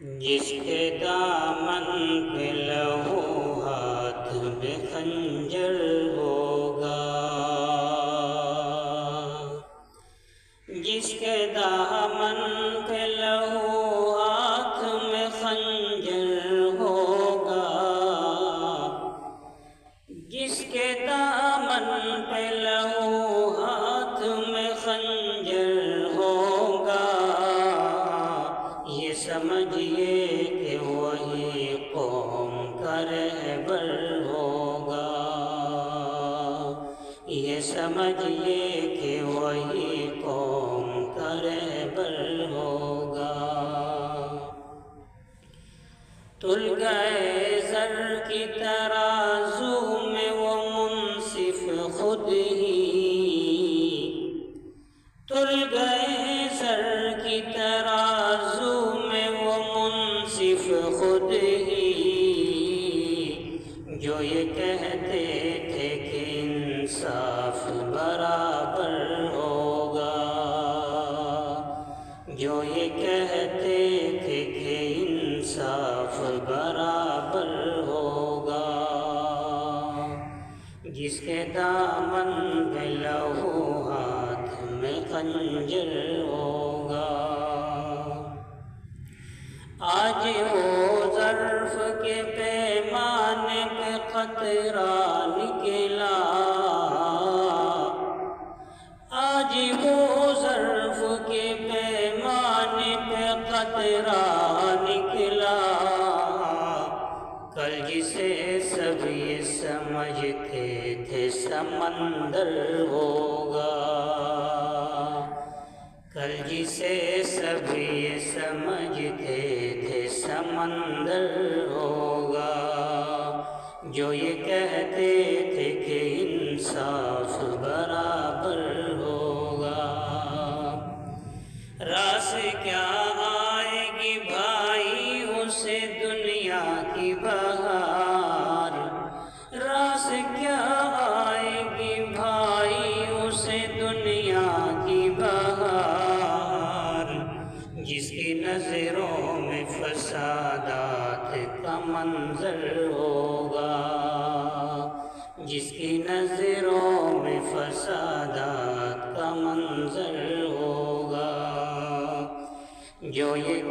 جس کے دامن پہ لہو ہاتھ میں خنجر ہوگا، جس کے دامن پہ لہو ہاتھ میں خنجر ہوگا، جس کے دامن پہ لہو ہاتھ میں خنجر ہوگا، یہ سمجھیے کہ وہی قوم کا رہبر ہوگا، یہ سمجھیے کہ وہی قوم کا رہبر ہوگا۔ تل گئے زر کی ترازو میں وہ منصف خود ہی، تل گئے زر کی ترازو میں وہ منصف خود ہی، جو یہ کہتے تھے کہ انصاف برابر ہوگا، جو یہ کہتے تھے کہ انصاف برابر ہوگا، جس کے دامن پہ لہو ہاتھ میں خنجر ہوگا۔ آج وہ ظرف کے پیمانے پہ قطرہ نکلا، آج وہ ظرف کے پیمانے پہ قطرہ نکلا، کل جسے سب یہ سمجھتے تھے سمندر ہوگا، کل جسے سب یہ سمجھتے تھے سمندر ہوگا، جو یہ کہتے تھے کہ انصاف برابر ہوگا۔ راس کیا آئے گی بھائی اسے دنیا کی بہار، راس کیا آئے گی بھائی اسے دنیا کی بہار، جس کی نظروں میں فسادات کا منظر ہوگا، جس کی نظروں میں فسادات کا منظر ہوگا، جو یہ